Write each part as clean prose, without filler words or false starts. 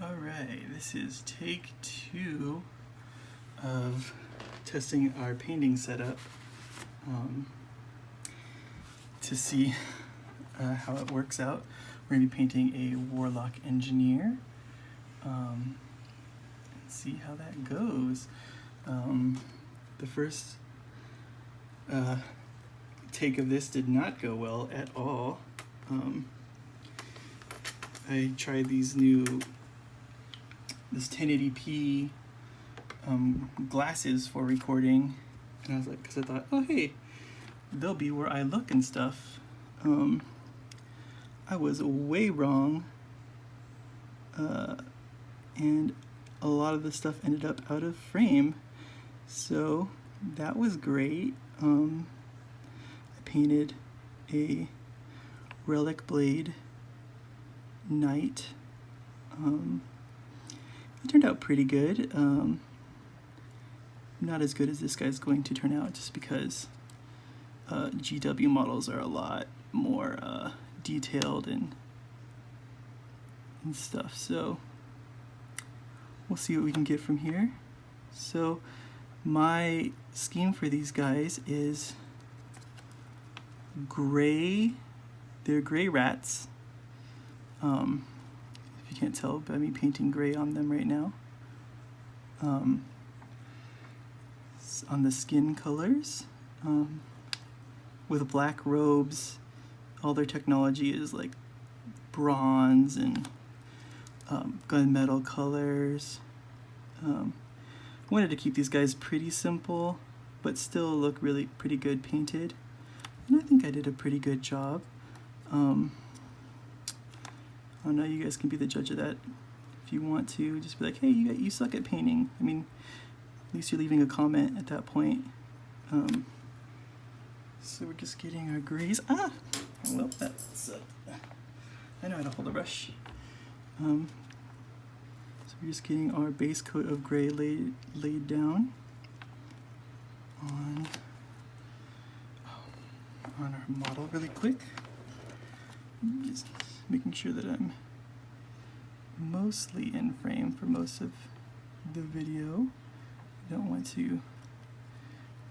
Alright, this is take 2 of testing our painting setup to see how it works out. We're going to be painting a Warlock engineer and see how that goes. The first take of this did not go well at all. I tried this 1080p glasses for recording, and I was like, because I thought, oh hey, they'll be where I look and stuff. I was way wrong, and a lot of the stuff ended up out of frame, so that was great. I painted a relic blade knight. It turned out pretty good. Not as good as this guy's going to turn out, just because GW models are a lot more detailed and stuff. So we'll see what we can get from here. So my scheme for these guys is gray. They're gray rats. If you can't tell by me painting gray on them right now. On the skin colors, with black robes. All their technology is like bronze and gunmetal colors. I wanted to keep these guys pretty simple, but still look really pretty good painted. And I think I did a pretty good job. I don't know, you guys can be the judge of that if you want to. Just be like, hey, you suck at painting. I mean, at least you're leaving a comment at that point. So we're just getting our grays. Ah! Well, that's... I know how to hold a brush. So we're just getting our base coat of gray laid down on our model really quick. Just making sure that I'm mostly in frame for most of the video. I don't want to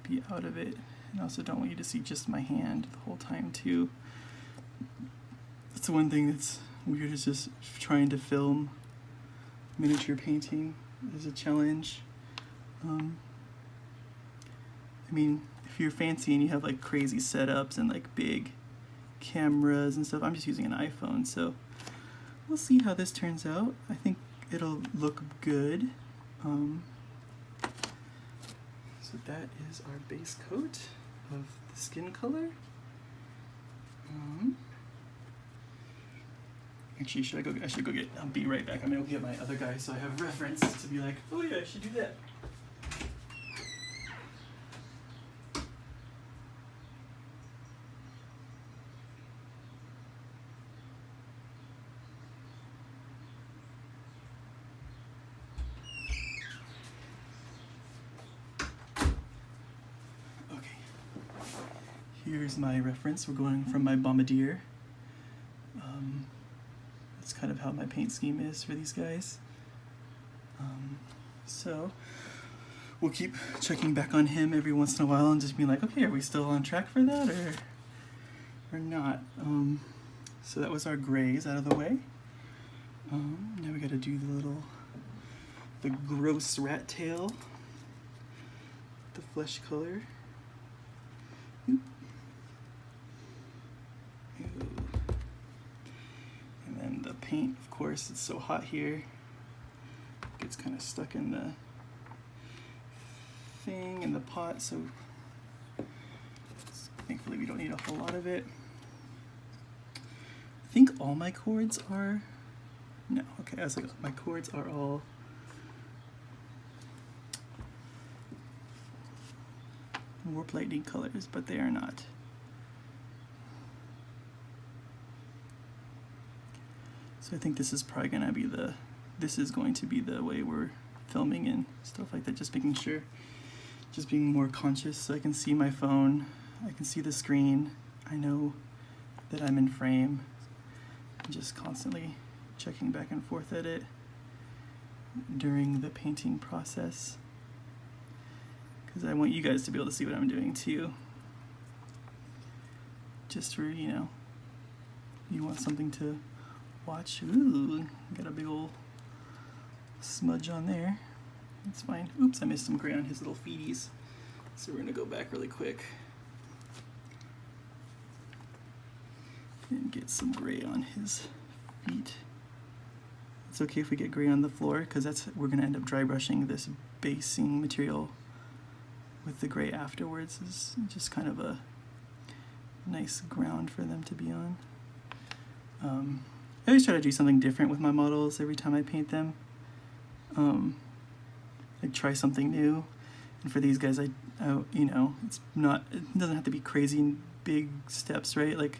be out of it, and also don't want you to see just my hand the whole time too. That's the one thing that's weird, is just trying to film miniature painting is a challenge. I mean, if you're fancy and you have like crazy setups and like big cameras and stuff, I'm just using an iPhone, so we'll see how this turns out. I think it'll look good. So that is our base coat of the skin color. Actually, I should go get, I'll be right back. I'm gonna go get my other guy so I have reference to be like, oh yeah, I should do that. Here's my reference. We're going from my bombardier. That's kind of how my paint scheme is for these guys. So we'll keep checking back on him every once in a while and just being like, okay, are we still on track for that or not? So that was our grays out of the way. Now we got to do the gross rat tail, the flesh color. Oop. And then the paint, of course, it's so hot here, it gets kind of stuck in the thing in the pot, so thankfully we don't need a whole lot of it. I think all my cords are, no, okay, I was like, my cords are all warp lightning colors, but they are not. So I think this is probably going to be the way we're filming and stuff like that, just making sure, just being more conscious so I can see my phone, I can see the screen, I know that I'm in frame, just constantly checking back and forth at it. during the painting process, because I want you guys to be able to see what I'm doing too. Just for, you know, you want something to watch. Ooh, got a big old smudge on there. That's fine. Oops, I missed some gray on his little feeties. So we're gonna go back really quick and get some gray on his feet. It's okay if we get gray on the floor, because we're gonna end up dry brushing this basing material with the gray afterwards. Is just kind of a nice ground for them to be on. I always try to do something different with my models every time I paint them. I try something new, and for these guys, I you know, it doesn't have to be crazy big steps, right? Like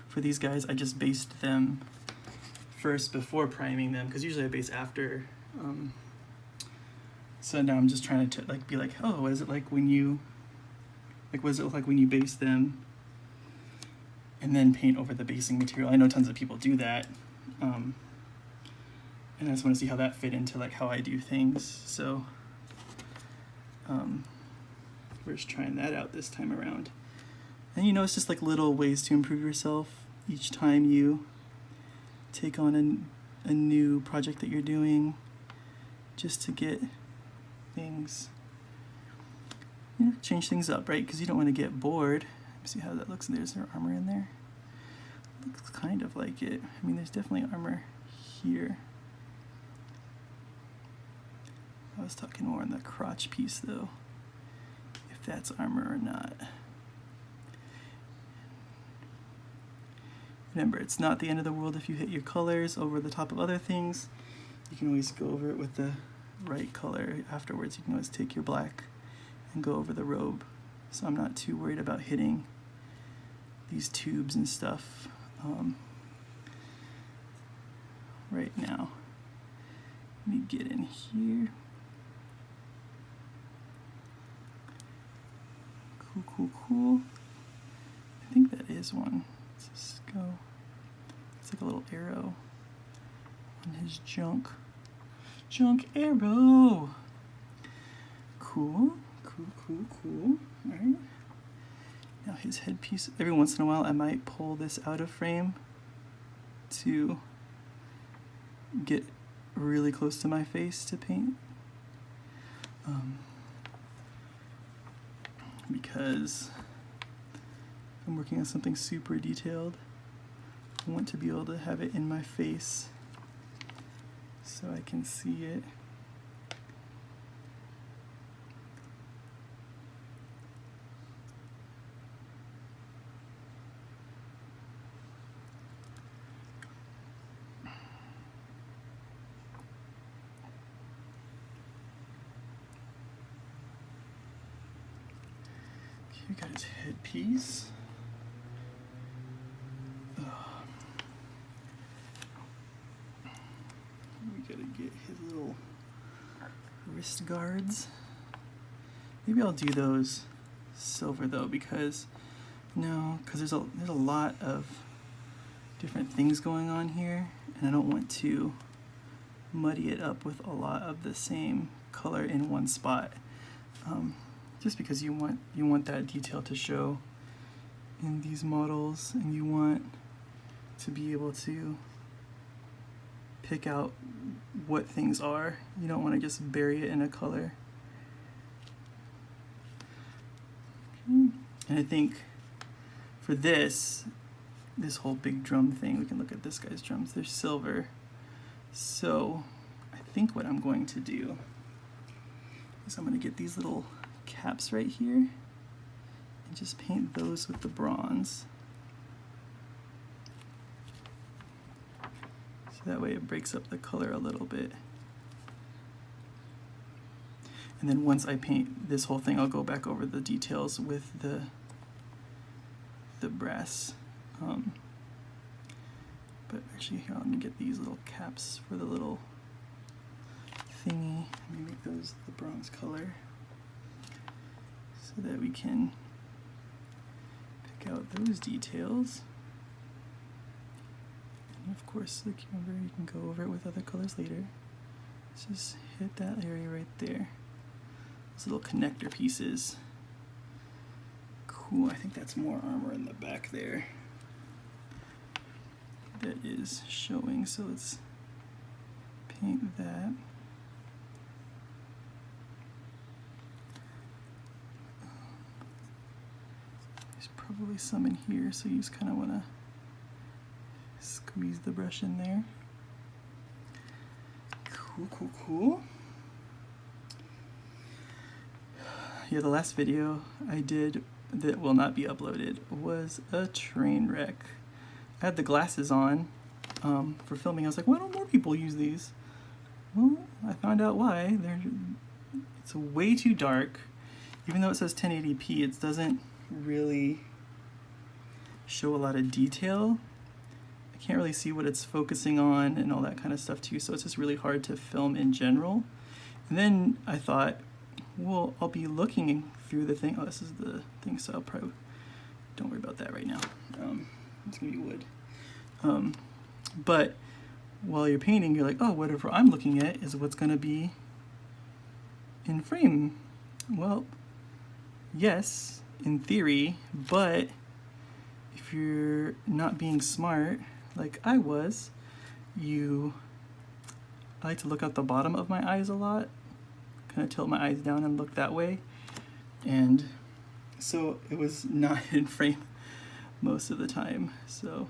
for these guys, I just based them first before priming them, because usually I base after. So now I'm just trying to like be like, oh, what is it like when you, like, what does it look like when you base them and then paint over the basing material? I know tons of people do that, and I just want to see how that fit into like how I do things. So we're just trying that out this time around. And you know, it's just like little ways to improve yourself each time you take on a new project that you're doing, just to get things, you know, change things up, right? Because you don't want to get bored. Let me see how that looks. There's there armor in there. Looks kind of like it. I mean, there's definitely armor here. I was talking more on the crotch piece though, if that's armor or not. Remember, it's not the end of the world if you hit your colors over the top of other things. You can always go over it with the right color afterwards. You can always take your black and go over the robe. So I'm not too worried about hitting these tubes and stuff right now. Let me get in here. Cool. I think that is one. Let's just go. It's like a little arrow on his junk. Junk arrow. Cool. Alright. Now his headpiece, every once in a while I might pull this out of frame to get really close to my face to paint. Because I'm working on something super detailed, I want to be able to have it in my face so I can see it. We got his headpiece. We gotta get his little wrist guards. Maybe I'll do those silver though, because there's a lot of different things going on here, and I don't want to muddy it up with a lot of the same color in one spot. Just because you want that detail to show in these models, and you want to be able to pick out what things are. You don't want to just bury it in a color. And I think for this whole big drum thing, we can look at this guy's drums. They're silver. So I think what I'm going to do is I'm going to get these little caps right here and just paint those with the bronze, so that way it breaks up the color a little bit. And then once I paint this whole thing, I'll go back over the details with the brass. But actually here, let me get these little caps for the little thingy. Let me make those the bronze color, so that we can pick out those details. And of course, like, remember, you can go over it with other colors later. Just hit that area right there. Those little connector pieces. Cool, I think that's more armor in the back there that is showing, so let's paint that. There's probably some in here, so you just kind of want to squeeze the brush in there. Cool, cool, cool. Yeah, the last video I did that will not be uploaded was a train wreck. I had the glasses on for filming. I was like, why don't more people use these? Well, I found out why. It's way too dark. Even though it says 1080p, it doesn't really show a lot of detail. I can't really see what it's focusing on and all that kind of stuff too, so it's just really hard to film in general. And then I thought, well, I'll be looking through the thing. Oh, this is the thing, so I'll probably, don't worry about that right now. It's gonna be wood. But while you're painting, you're like, oh, whatever I'm looking at is what's gonna be in frame. Well, yes, in theory, but if you're not being smart, like I was, I like to look out the bottom of my eyes a lot, kind of tilt my eyes down and look that way, and so it was not in frame most of the time, so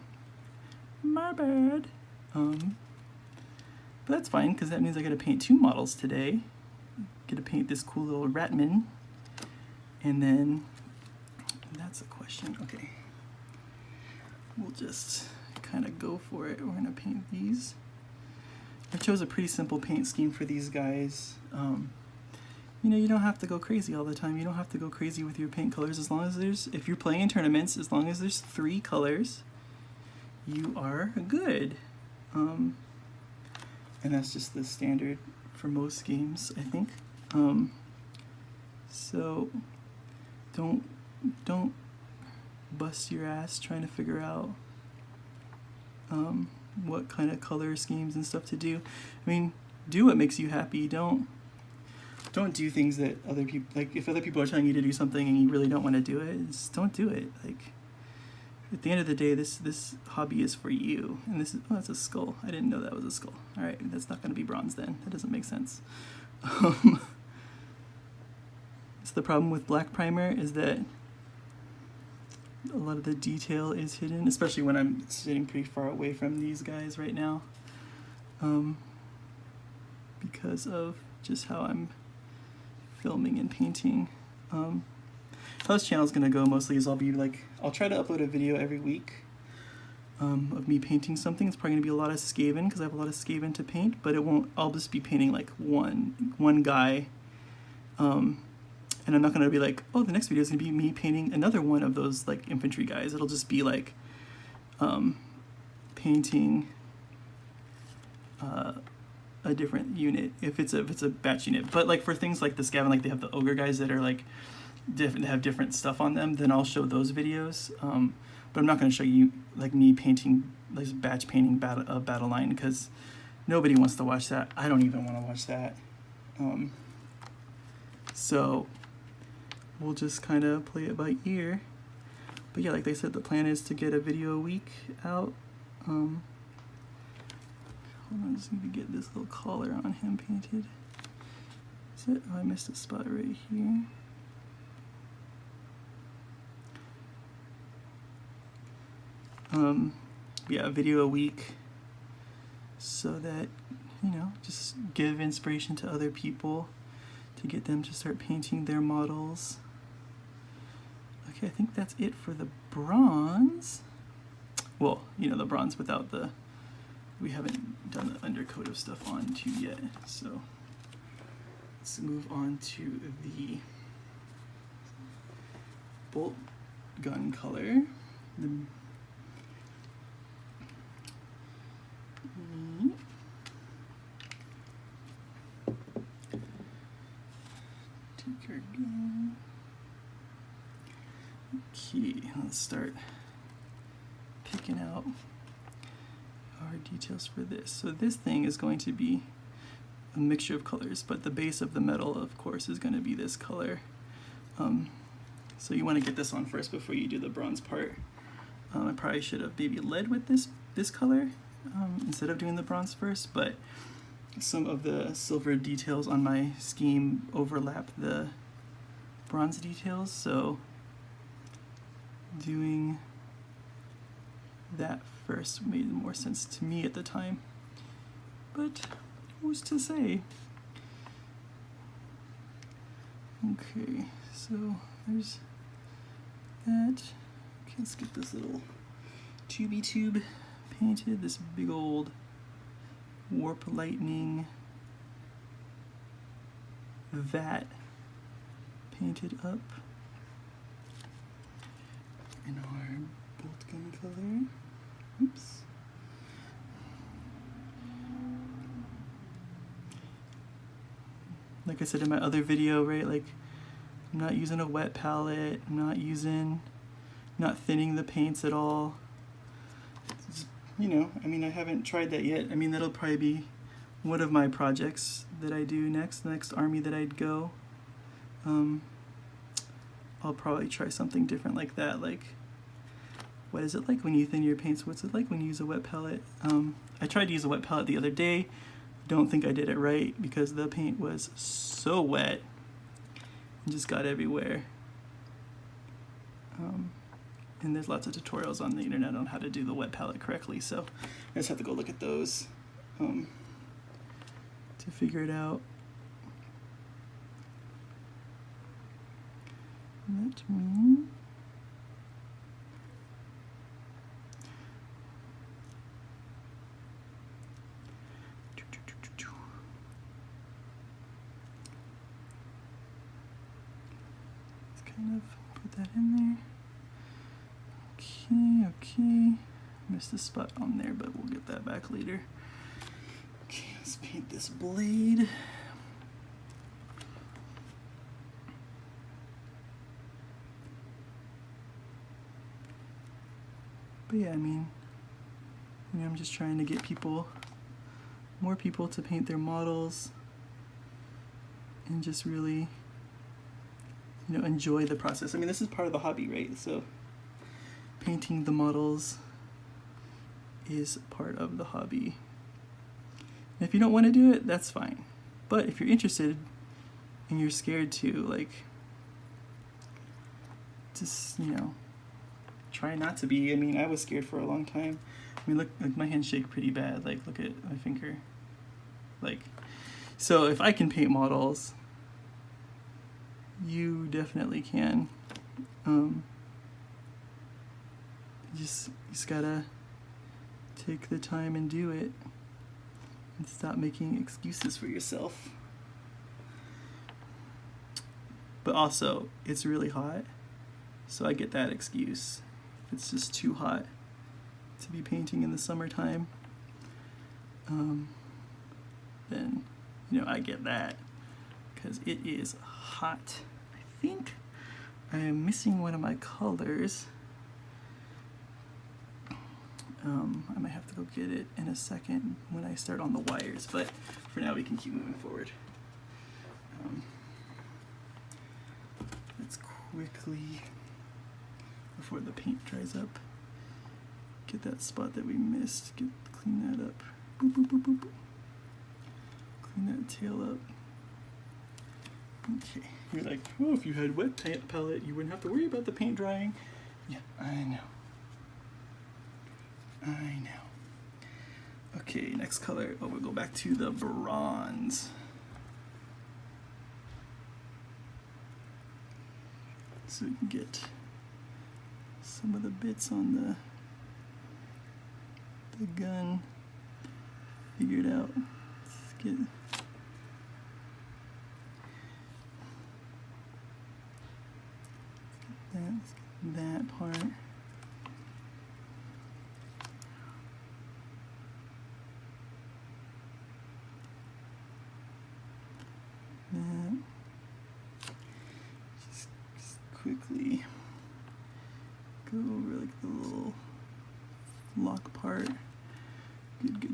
my bad. But that's fine, because that means I gotta paint 2 models today. Get to paint this cool little Ratman, and then that's a question. Okay, we'll just kind of go for it. We're gonna paint these. I chose a pretty simple paint scheme for these guys. You know, you don't have to go crazy all the time. You don't have to go crazy with your paint colors, as long as if you're playing in tournaments, as long as there's 3 colors, you are good. And that's just the standard for most games, I think. So don't bust your ass trying to figure out what kind of color schemes and stuff to do. I mean, do what makes you happy. Don't do things that other people, like if other people are telling you to do something and you really don't want to do it, just don't do it. Like at the end of the day, this hobby is for you. And this is, oh, that's a skull. I didn't know that was a skull. All right, that's not going to be bronze then. That doesn't make sense. So the problem with black primer is that a lot of the detail is hidden, especially when I'm sitting pretty far away from these guys right now, because of just how I'm filming and painting. How this channel is going to go mostly is I'll try to upload a video every week of me painting something. It's probably going to be a lot of Skaven because I have a lot of Skaven to paint, but I'll just be painting like one guy, and I'm not going to be like, oh, the next video is going to be me painting another one of those like infantry guys. It'll just be like painting a different unit if it's a batch unit. But like for things like the Skaven, like they have the ogre guys that are like have different stuff on them, then I'll show those videos. But I'm not going to show you like me painting, like batch painting a battle line, because nobody wants to watch that. I don't even want to watch that. So we'll just kind of play it by ear. But yeah, like they said, the plan is to get a video a week out. Hold on, I just need to get this little collar on him painted. Is it? Oh, I missed a spot right here. Yeah, a video a week, so that, you know, just give inspiration to other people to get them to start painting their models. Okay, I think that's it for the bronze. Well, you know, the bronze without the, we haven't done the undercoat of stuff on to yet, so let's move on to the bolt gun color. Take our gun. Okay, let's start picking out our details for this. So this thing is going to be a mixture of colors, but the base of the metal, of course, is going to be this color. So you want to get this on first before you do the bronze part. I probably should have maybe led with this color instead of doing the bronze first, but some of the silver details on my scheme overlap the bronze details, so doing that first made more sense to me at the time. But who's to say? Okay, so there's that. Okay, let's get this little tubey tube painted, this big old warp lightning vat painted up in our bolt gun color. Oops. Like I said in my other video, right, like I'm not using a wet palette, I'm not thinning the paints at all. Just, you know, I mean, I haven't tried that yet. I mean, that'll probably be one of my projects that I do next, the next army that I'd go. I'll probably try something different like that, like what is it like when you thin your paints? What's it like when you use a wet palette? I tried to use a wet palette the other day. Don't think I did it right because the paint was so wet and just got everywhere. And there's lots of tutorials on the internet on how to do the wet palette correctly, so I just have to go look at those to figure it out. Let me kind of put that in there. Okay. Missed a spot on there, but we'll get that back later. Okay, let's paint this blade. But yeah, I mean, I'm just trying to get more people to paint their models and just really, enjoy the process. I mean, this is part of the hobby, right? So painting the models is part of the hobby. And if you don't want to do it, that's fine. But if you're interested and you're scared to, like, just, try not to be. I mean, I was scared for a long time. I mean, look, like my hands shake pretty bad. Like, look at my finger. Like, so if I can paint models, you definitely can. You just gotta take the time and do it and stop making excuses for yourself. But also, it's really hot, so I get that excuse. It's just too hot to be painting in the summertime. Then, I get that because it is hot. I think I am missing one of my colors. I might have to go get it in a second when I start on the wires, but for now we can keep moving forward. Let's quickly, before the paint dries up, get that spot that we missed, clean that up. Boop, boop, boop, boop, boop. Clean that tail up. Okay, you're like, oh, if you had wet paint palette, you wouldn't have to worry about the paint drying. Yeah, I know. Okay, next color. Oh, we'll go back to the bronze. So we can get some of the bits on the gun figured out. Let's get that part. Just quickly go over like the little lock part.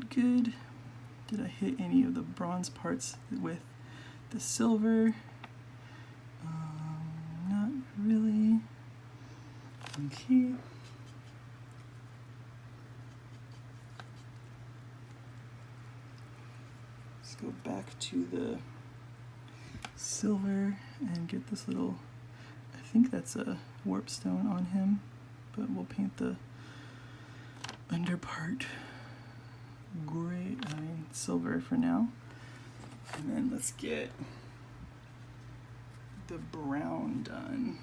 Good. Did I hit any of the bronze parts with the silver? Not really. Okay. Let's go back to the silver and get this little, I think that's a warp stone on him, but we'll paint the under part gray, silver for now. And then let's get the brown done.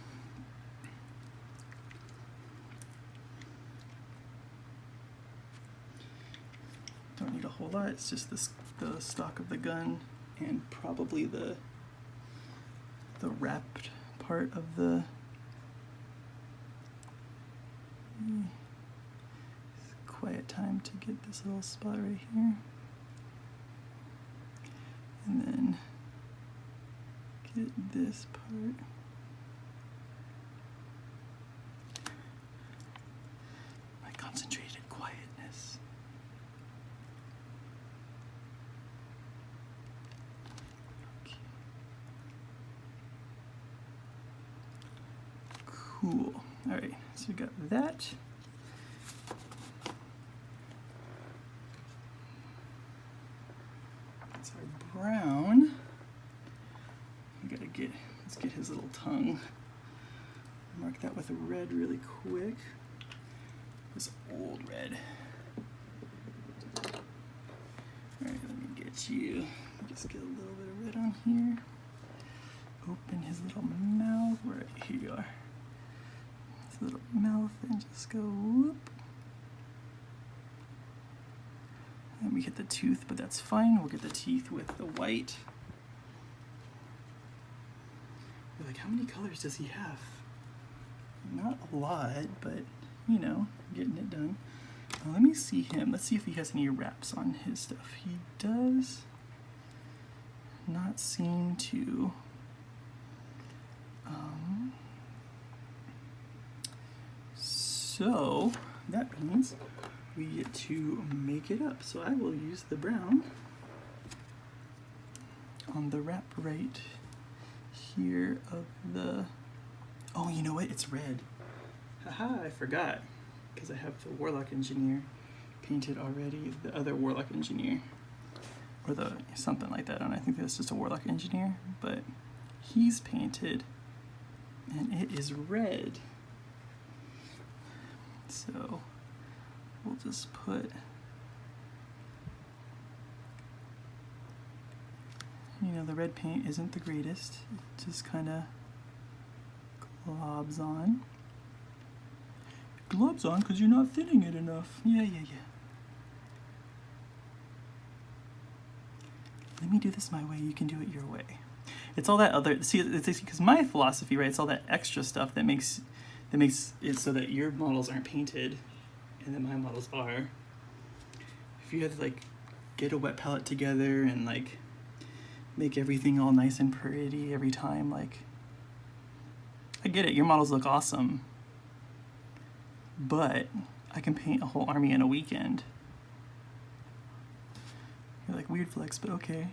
Don't need a whole lot, it's just the stock of the gun and probably the wrapped part of the quiet time to get this little spot right here. And then get this part. My concentrated quietness. Okay. Cool. All right, so we got that. That's our brown. Let's get his little tongue. Mark that with a red really quick. This old red. All right, let me get you. Just get a little bit of red on here. Open his little mouth. Right, here you are. His little mouth, and just go whoop. And we hit the tooth, but that's fine. We'll get the teeth with the white. You're like, how many colors does he have? Not a lot, but you know, getting it done. Let me see him. Let's see if he has any wraps on his stuff. He does not seem to. So that means we get to make it up. So I will use the brown on the wrap right here of the, oh, you know what? It's red. Haha, I forgot. Because I have the Warlock Engineer painted already, the other Warlock Engineer. Or the something like that. And I think that's just a Warlock Engineer, but he's painted and it is red. So we'll just put, you know, the red paint isn't the greatest. It just kind of globs on. Globs on because you're not thinning it enough. Yeah. Let me do this my way, you can do it your way. It's all that other, see, it's because my philosophy, right, it's all that extra stuff that makes it so that your models aren't painted and then my models are. If you had to like get a wet palette together and like make everything all nice and pretty every time, like, I get it, your models look awesome, but I can paint a whole army in a weekend. You're like, weird flex, but okay.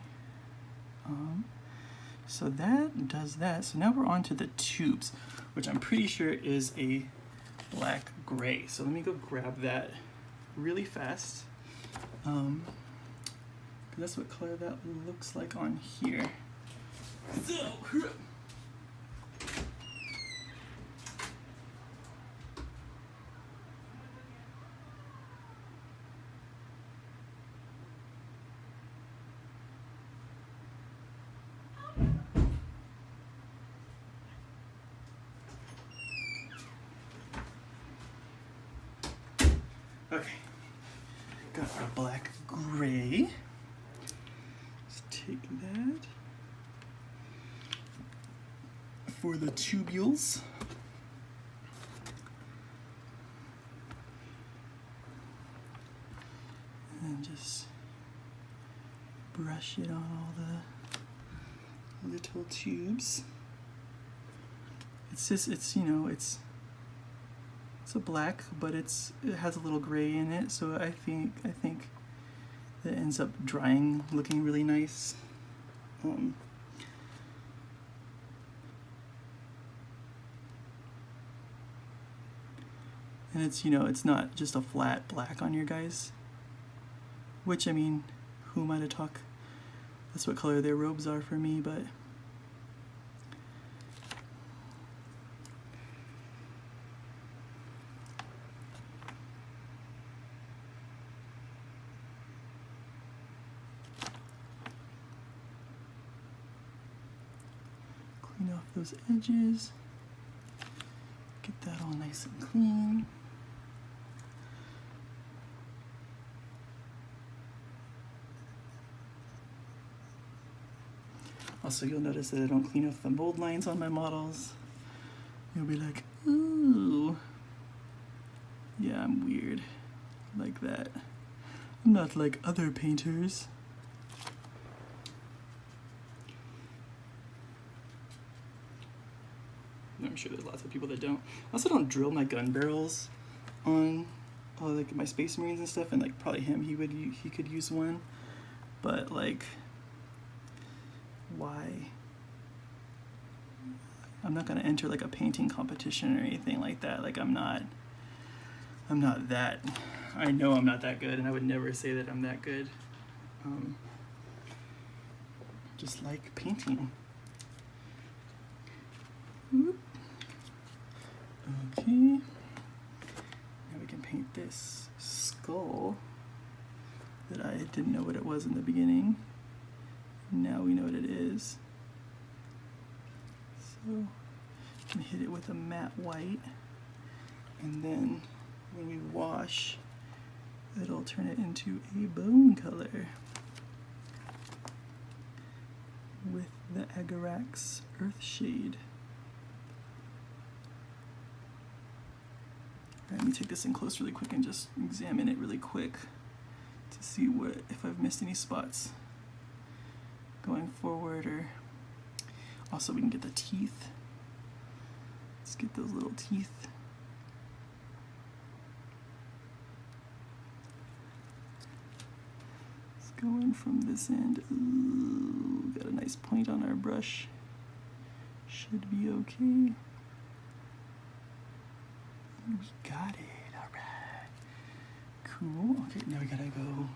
So that does that. So now we're on to the tubes, which I'm pretty sure is a black gray. So let me go grab that really fast. That's what color that looks like on here. So, okay, got our black gray. Let's take that for the tubules. And just brush it on all the little tubes. It's just, it's, you know, it's a black, but it has a little gray in it, so I think that ends up drying looking really nice. And it's, you know, it's not just a flat black on your guys, which, I mean, who am I to talk? That's what color their robes are for me, but clean off those edges, get that all nice and clean. Also, you'll notice that I don't clean off the mold lines on my models. You'll be like, ooh, yeah, I'm weird like that. I'm not like other painters. I'm sure there's lots of people that don't. I also don't drill my gun barrels on like my Space Marines and stuff, and like probably he could use one, but like, why? I'm not gonna enter like a painting competition or anything like that. Like I'm not that, I know I'm not that good, and I would never say that I'm that good. Just like painting. Whoop. Okay, now we can paint this skull that I didn't know what it was in the beginning. Now we know what it is. So you can hit it with a matte white, and then when we wash, it'll turn it into a bone color with the Agarax Earth Shade. Let me take this in close really quick and just examine it really quick to see if I've missed any spots going forward. Or also we can get the teeth. Let's get those little teeth. Let's go in from this end. Ooh, got a nice point on our brush. Should be okay. We got it, all right. Cool, okay, now we gotta go.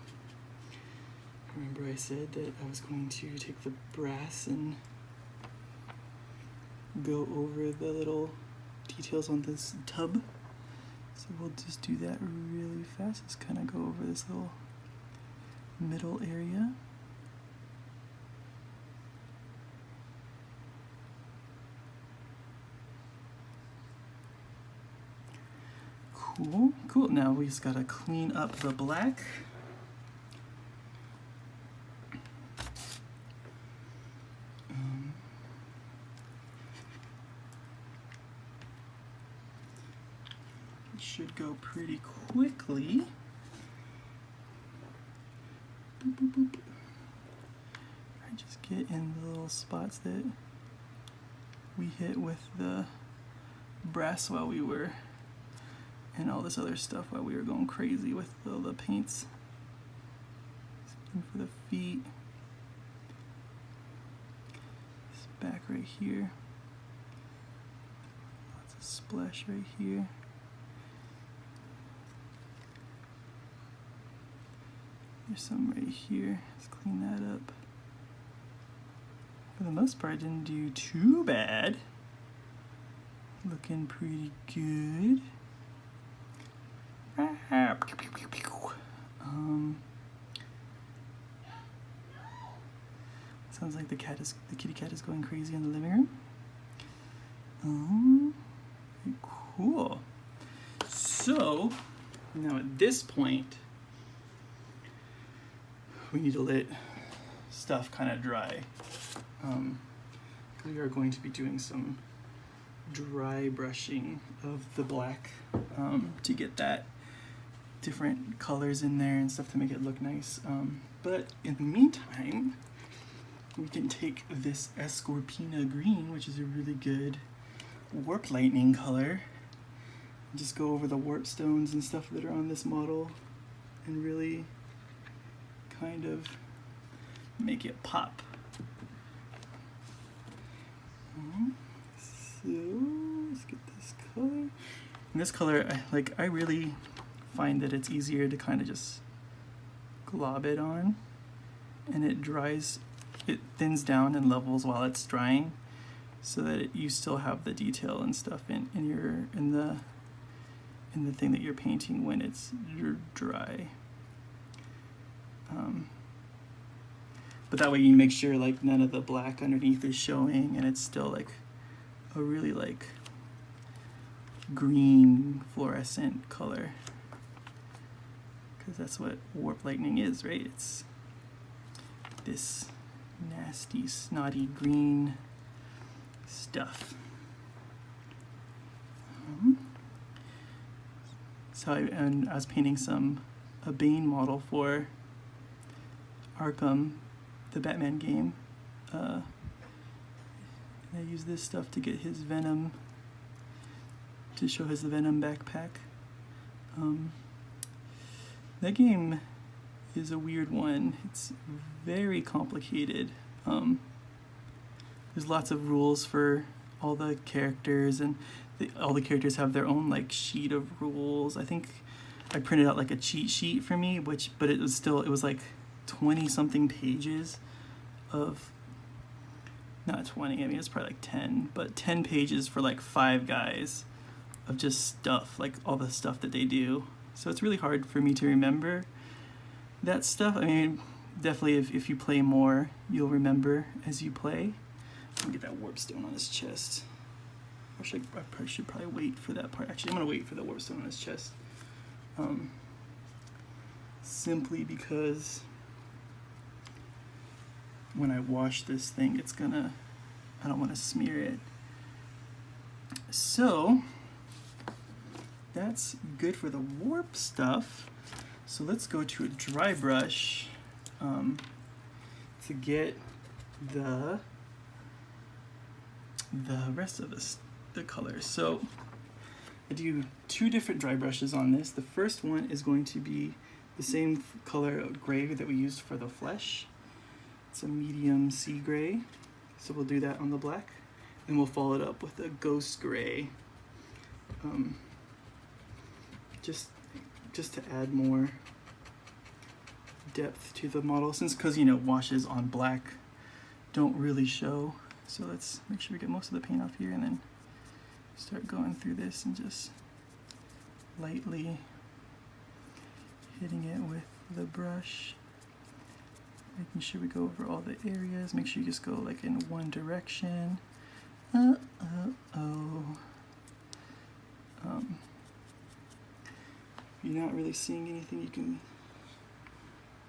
Remember I said that I was going to take the brass and go over the little details on this tub. So we'll just do that really fast. Just kind of go over this little middle area. Cool, cool. Now we just gotta clean up the black. It should go pretty quickly. Boop, boop, boop. I just get in the little spots that we hit with the brass while we were, and all this other stuff while we were going crazy with all the paints. Something for the feet. This back right here. Lots of splash right here. There's some right here. Let's clean that up. For the most part, I didn't do too bad. Looking pretty good. Sounds like the kitty cat is going crazy in the living room. Very cool. So now at this point, we need to let stuff kind of dry. We are going to be doing some dry brushing of the black to get that different colors in there and stuff to make it look nice. But in the meantime, we can take this Escorpina green, which is a really good warp lightning color, and just go over the warp stones and stuff that are on this model and really kind of make it pop. So let's get this color. And this color, I really find that it's easier to kind of just glob it on, and it dries, it thins down and levels while it's drying, so that you still have the detail and stuff in the thing that you're painting when it's dry. But that way you make sure like none of the black underneath is showing, and it's still like a really like green fluorescent color, because that's what warp lightning is, right? It's this nasty, snotty green stuff. So I was painting a Bane model for Arkham, the Batman game. And I used this stuff to get his Venom, to show his Venom backpack. That game is a weird one. It's very complicated. There's lots of rules for all the characters, and all the characters have their own like sheet of rules. I think I printed out like a cheat sheet for me, but it was like 20 something pages of, not 20, I mean it's probably like 10, but 10 pages for like 5 guys of just stuff, like all the stuff that they do. So it's really hard for me to remember that stuff. I mean, definitely if you play more, you'll remember as you play. I'm gonna get that warp stone on his chest. I should probably wait for that part. Actually, I'm gonna wait for the warp stone on his chest. Simply because when I wash this thing, I don't want to smear it. So that's good for the warp stuff. So let's go to a dry brush to get the rest of the colors. So I do 2 different dry brushes on this. The first one is going to be the same color of gray that we used for the flesh. It's a medium sea gray. So we'll do that on the black, and we'll follow it up with a ghost gray. Just to add more depth to the model, because washes on black don't really show. So let's make sure we get most of the paint off here, and then start going through this and just lightly hitting it with the brush, making sure we go over all the areas. Make sure you just go like in one direction. If you're not really seeing anything, you can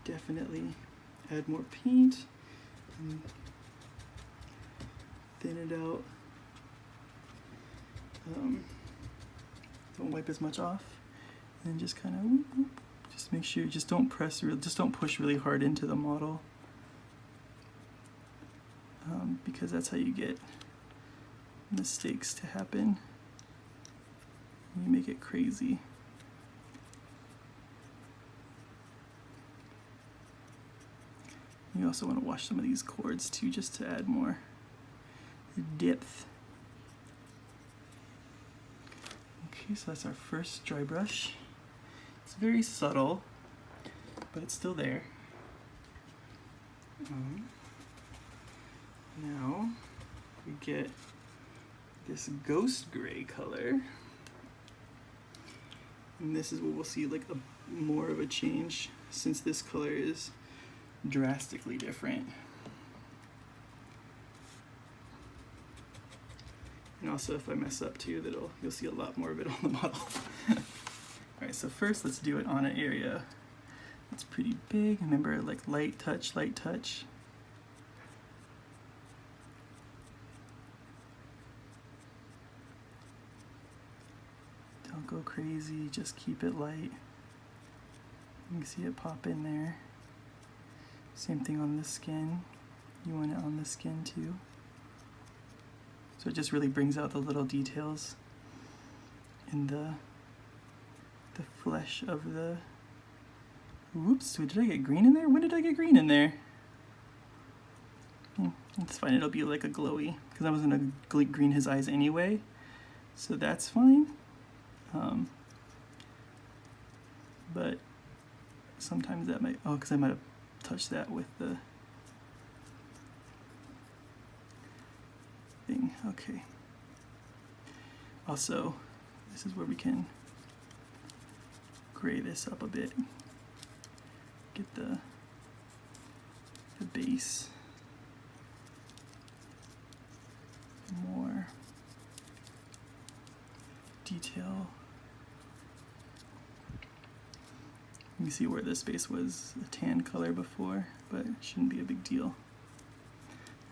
definitely add more paint and thin it out. Don't wipe as much off, and just kind of just make sure, just don't push really hard into the model, because that's how you get mistakes to happen. You make it crazy. You also want to wash some of these cords too, just to add more depth. Okay, so that's our first dry brush. It's very subtle, but it's still there. Now we get this ghost gray color, and this is what we'll see like more of a change, since this color is drastically different. And also, if I mess up too, you'll see a lot more of it on the model. Alright, so first let's do it on an area that's pretty big. Remember, like light touch, light touch. Don't go crazy, just keep it light. You can see it pop in there. Same thing on the skin. You want it on the skin too. So it just really brings out the little details in the flesh of the Whoops, did I get green in there? When did I get green in there? It's fine, it'll be like a glowy, because I was going to green his eyes anyway, so that's fine. But sometimes that might, because I might have touched that with the thing. Okay. Also, this is where we can gray this up a bit. Get the base more detail. You can see where this base was a tan color before, but it shouldn't be a big deal.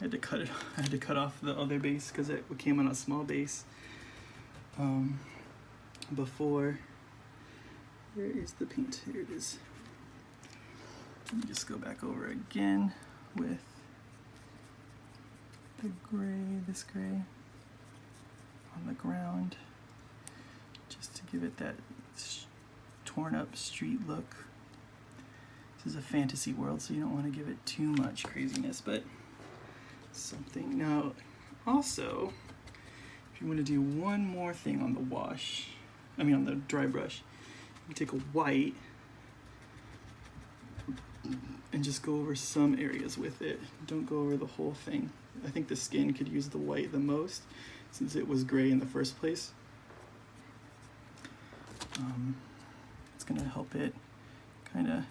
I had to cut it. I had to cut off the other base because it came on a small base before. Where is the paint? Here it is. Let me just go back over again with the gray, this gray on the ground, just to give it that torn up street look. This is a fantasy world, so you don't want to give it too much craziness, but something. Now, also, if you want to do one more thing on the wash, on the dry brush, you take a white and just go over some areas with it. Don't go over the whole thing. I think the skin could use the white the most since it was gray in the first place. It's gonna help it kind of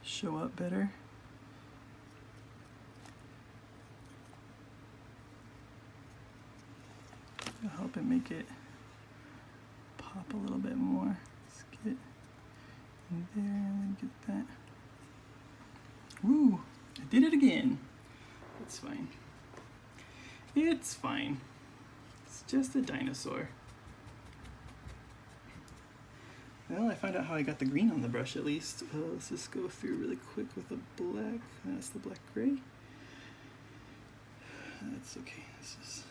show up better. It'll help it make it pop a little bit more. Let's get in there and get that. Woo! I did it again. It's fine. It's fine. It's just a dinosaur. Well, I found out how I got the green on the brush at least. Let's just go through really quick with the black. That's the black gray. That's okay. This is.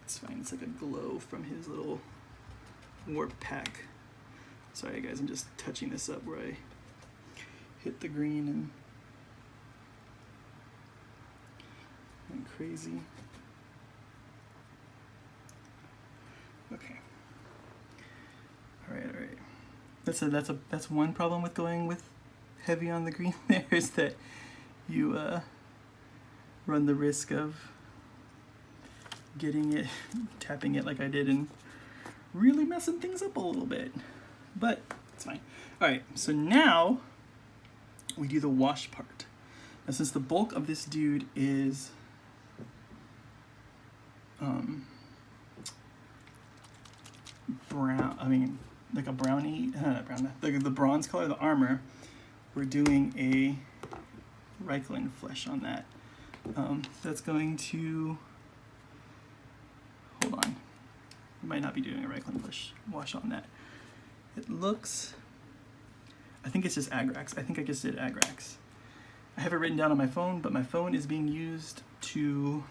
It's fine. It's like a glow from his little warp pack. Sorry guys, I'm just touching this up where I hit the green and went crazy. Okay. All right. That's one problem with going with heavy on the green there, is that you run the risk of getting it, tapping it like I did, and really messing things up a little bit. But it's fine. All right, so now we do the wash part. Now, since the bulk of this dude is brown, like a brownie, not brown, the bronze color of the armor, we're doing a Reikland flesh on that. That's going to, hold on, we might not be doing a Reikland flesh wash on that. It looks, I think it's just Agrax. I think I just did Agrax. I have it written down on my phone, but my phone is being used to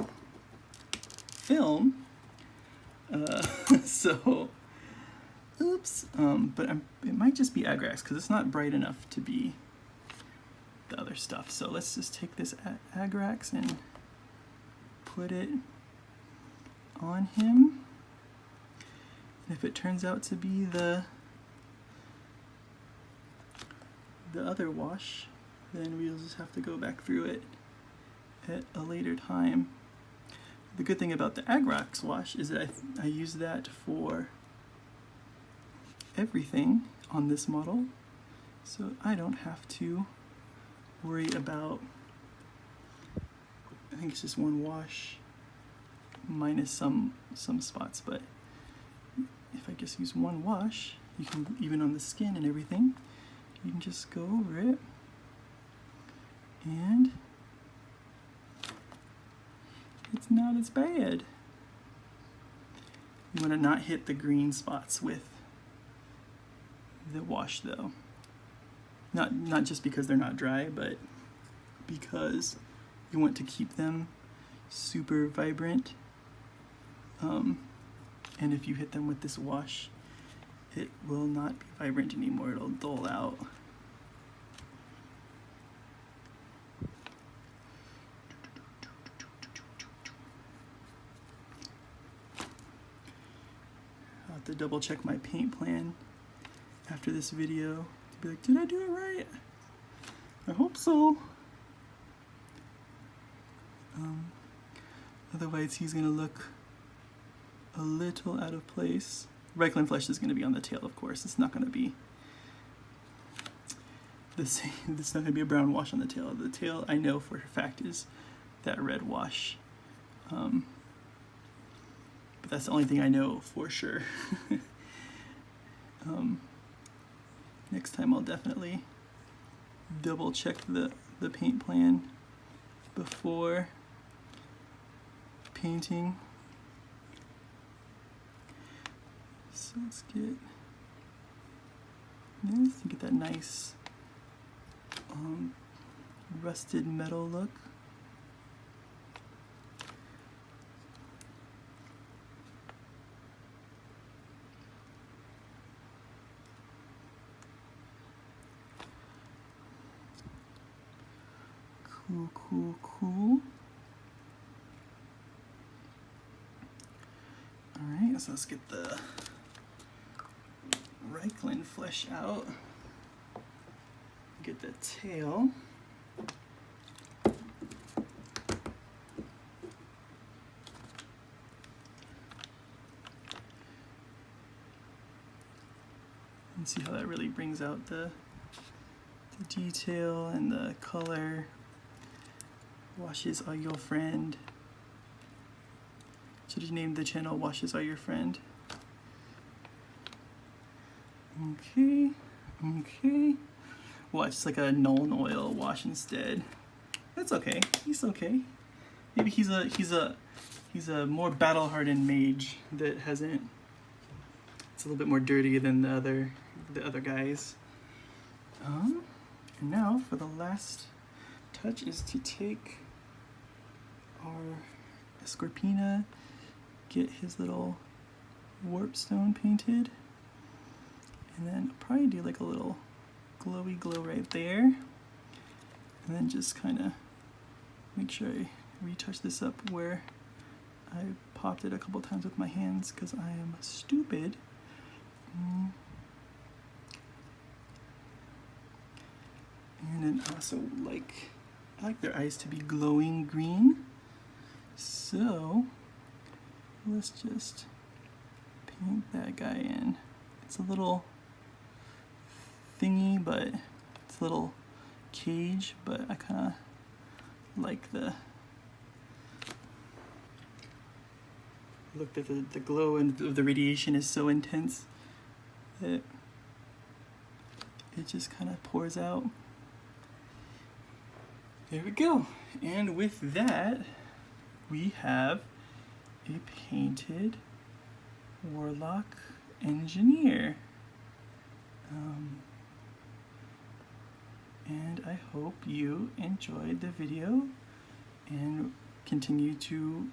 film. So, oops. But it might just be Agrax because it's not bright enough to be the other stuff. So let's just take this Agrax and put it on him. And if it turns out to be the other wash, then we'll just have to go back through it at a later time. The good thing about the Agrax wash is that I use that for everything on this model, so I don't have to worry about, I think it's just one wash minus some spots, but if I just use one wash, you can, even on the skin and everything, you can just go over it and it's not as bad. You want to not hit the green spots with the wash though. Not just because they're not dry, but because you want to keep them super vibrant. And if you hit them with this wash, it will not be vibrant anymore, it'll dull out. I'll have to double check my paint plan after this video to be like, did I do it right? I hope so. Otherwise he's gonna look a little out of place. Reikland flesh is gonna be on the tail, of course. It's not gonna be the same. It's not gonna be a brown wash on the tail. The tail, I know for a fact, is that red wash. But that's the only thing I know for sure. Next time I'll definitely double check the paint plan before painting. So let's get this, get that nice rusted metal look. Cool, cool, cool. Alright, so let's get the Reikland flesh out. Get the tail. And see how that really brings out the detail and the color. Washes are your friend. Should you name the channel Washes Are Your Friend? Okay, okay. Well, it's like a Nuln Oil wash instead. That's okay. He's okay. Maybe he's a more battle-hardened mage that hasn't. It's a little bit more dirty than the other guys. And now for the last touch is to take our Scorpina, get his little warp stone painted, and then I'll probably do like a little glowy glow right there, and then just kind of make sure I retouch this up where I popped it a couple times with my hands because I am stupid. And then also I like their eyes to be glowing green. So let's just paint that guy in. It's a little thingy, but it's a little cage, but I kind of like the look that the glow and the radiation is so intense that it just kind of pours out. There we go. And with that, we have a painted Warlock Engineer. And I hope you enjoyed the video and continue to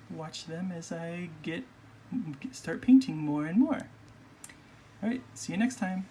watch them as I start painting more and more. Alright, see you next time.